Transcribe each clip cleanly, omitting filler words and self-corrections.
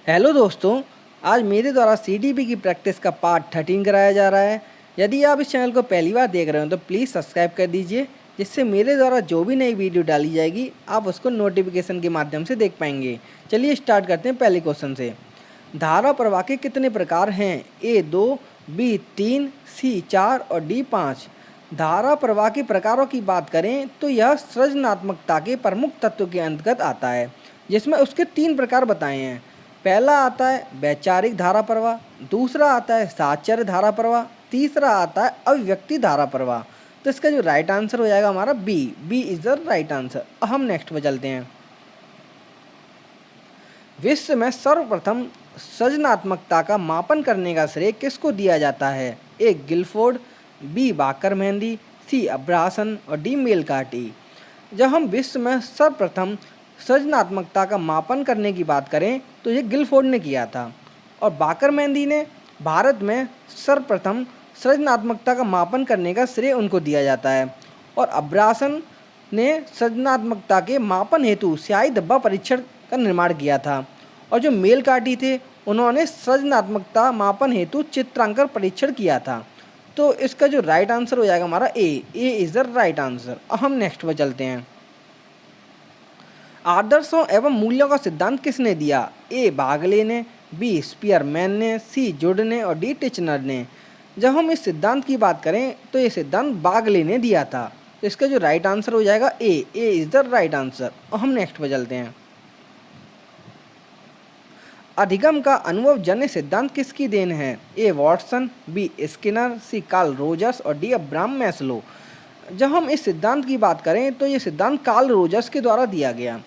Hello दोस्तों, आज मेरे द्वारा सीडीपी की प्रैक्टिस का पार्ट 13 कराया जा रहा है। यदि आप इस चैनल को पहली बार देख रहे हो तो प्लीज़ सब्सक्राइब कर दीजिए, जिससे मेरे द्वारा जो भी नई वीडियो डाली जाएगी आप उसको नोटिफिकेशन के माध्यम से देख पाएंगे। चलिए स्टार्ट करते हैं पहले क्वेश्चन से। धारा प्रवाह के कितने प्रकार हैं? ए 2, बी 3, सी 4 और डी 5। धारा प्रवाह के प्रकारों की बात करें तो यह सृजनात्मकता के प्रमुख तत्व के अंतर्गत आता है, जिसमें उसके 3 प्रकार बताए हैं। पहला आता है वैचारिक धारा प्रवाह, दूसरा आता है साहचर्य धारा प्रवाह, तीसरा आता है अभिव्यक्ति धारा प्रवाह। तो इसका जो राइट आंसर हो जाएगा हमारा B is the right answer. हम नेक्स्ट पे चलते हैं। विश्व में सर्वप्रथम सृजनात्मकता का मापन करने का श्रेय किसको दिया जाता है? ए गिलफोर्ड, बी बाकर मेहंदी, सी अब्राहसन और डी मेलकार्टी। जब हम विश्व में सर्वप्रथम सृजनात्मकता का मापन करने की बात करें तो ये गिलफोर्ड ने किया था, और बाकर मेहंदी ने भारत में सर्वप्रथम सृजनात्मकता का मापन करने का श्रेय उनको दिया जाता है, और अब्राहसन ने सृजनात्मकता के मापन हेतु स्याही धब्बा परीक्षण का निर्माण किया था, और जो मेलकार्टी थे उन्होंने सृजनात्मकता मापन हेतु चित्रांकन परीक्षण किया था। तो इसका जो राइट आंसर हो जाएगा हमारा A is the right answer. हम नेक्स्ट पर चलते हैं। आदर्शों एवं मूल्यों का सिद्धांत किसने दिया? ए बागले ने, बी स्पीयरमैन ने, सी जुड ने और डी टिचनर ने। जब हम इस सिद्धांत की बात करें तो ये सिद्धांत बागले ने दिया था। तो इसका जो राइट आंसर हो जाएगा A is the right answer. हम नेक्स्ट पर चलते हैं। अधिगम का अनुभवजन्य सिद्धांत किसकी देन है? ए वॉटसन, बी स्किनर, सी कार्ल रोजर्स और डी अब्राहम मैस्लो। जब हम इस सिद्धांत की बात करें तो ये सिद्धांत कार्ल रोजर्स के द्वारा दिया गया।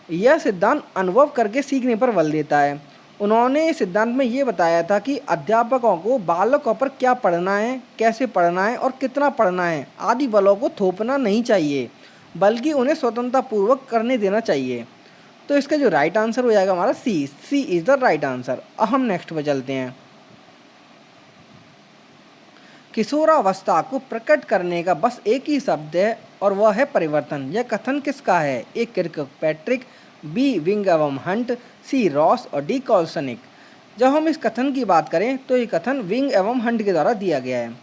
यह सिद्धांत अनुभव करके सीखने पर बल देता है। उन्होंने इस सिद्धांत में ये बताया था कि अध्यापकों को बालकों पर क्या पढ़ना है, कैसे पढ़ना है और कितना पढ़ना है आदि बलों को थोपना नहीं चाहिए, बल्कि उन्हें स्वतंत्रतापूर्वक करने देना चाहिए। तो इसका जो राइट आंसर हो जाएगा हमारा सी इज़ द राइट आंसर। हम नेक्स्ट पर चलते हैं। किशोरावस्था को प्रकट करने का बस एक ही शब्द है और वह है परिवर्तन। यह कथन किसका है? ए किर्कपैट्रिक, बी विंग एवं हंट, सी रॉस और डी कॉल्सनिक। जब हम इस कथन की बात करें तो ये कथन विंग एवं हंट के द्वारा दिया गया है।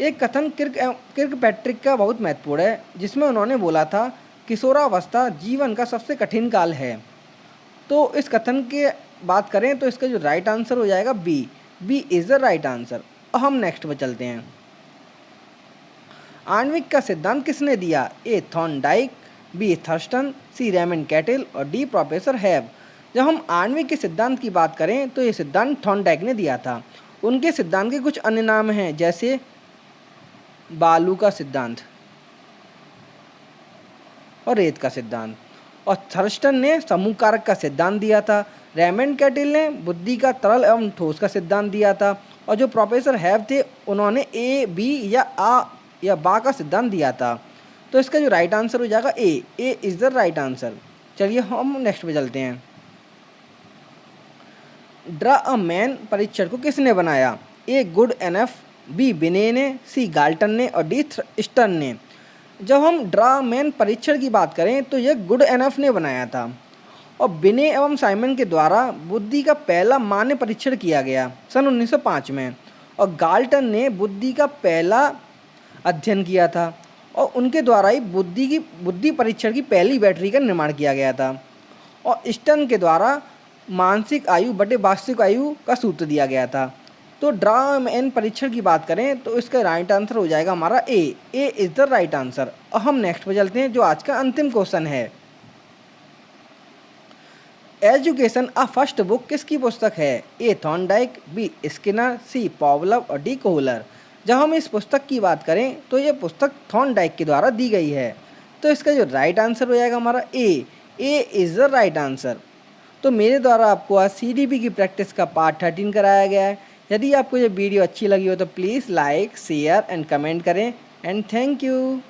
एक कथन किर्कपैट्रिक का बहुत महत्वपूर्ण है, जिसमें उन्होंने बोला था किशोरावस्था जीवन का सबसे कठिन काल है। तो इस कथन की बात करें तो इसका जो राइट आंसर हो जाएगा B is the right answer. हम नेक्स्ट पर चलते हैं। आणविक का सिद्धांत किसने दिया? A Thorndike, B Thurstone, C Raymond Cattell और डी प्रोफेसर हैव। जब हम आणविक के सिद्धांत की बात करें तो ये सिद्धांत थॉर्नडाइक ने दिया था। उनके सिद्धांत के कुछ अन्य नाम हैं, जैसे बालू का सिद्धांत और रेत का सिद्धांत, और थर्स्टन ने समूह कारक का सिद्धांत दिया था। रेमंड कैटल ने बुद्धि का तरल एवं ठोस का सिद्धांत दिया था, और जो प्रोफेसर हैव थे उन्होंने ए बी या आ या बा का सिद्धांत दिया था। तो इसका जो राइट आंसर हो जाएगा A is the right answer. चलिए हम नेक्स्ट पे चलते हैं। ड्रा अ मैन परीक्षण को किसने बनाया? ए गुड एनफ, बी बिने ने, सी गाल्टन ने और डी स्टर्न ने। जब हम ड्रा मैन परीक्षण की बात करें तो यह गुड एनफ ने बनाया था, और बिने एवं साइमन के द्वारा बुद्धि का पहला मान्य परीक्षण किया गया सन 1905 में, और गाल्टन ने बुद्धि का पहला अध्ययन किया था, और उनके द्वारा ही बुद्धि परीक्षण की पहली बैटरी का निर्माण किया गया था, और स्टर्न के द्वारा मानसिक आयु बटे वास्तविक आयु का सूत्र दिया गया था। तो ड्रा मैन परीक्षण की बात करें तो इसका राइट आंसर हो जाएगा हमारा A is the right answer. हम नेक्स्ट पे चलते हैं, जो आज का अंतिम क्वेश्चन है। एजुकेशन अ फर्स्ट बुक किसकी पुस्तक है? ए थॉर्नडाइक, बी स्किनर, सी पॉवलव और डी कोहलर। जब हम इस पुस्तक की बात करें तो ये पुस्तक थॉर्नडाइक के द्वारा दी गई है। तो इसका जो राइट आंसर हो जाएगा हमारा A is the right answer. तो मेरे द्वारा आपको आज सीडीपी की प्रैक्टिस का पार्ट 13 कराया गया है। यदि आपको ये वीडियो अच्छी लगी हो तो please like, share and comment करें, एंड थैंक यू।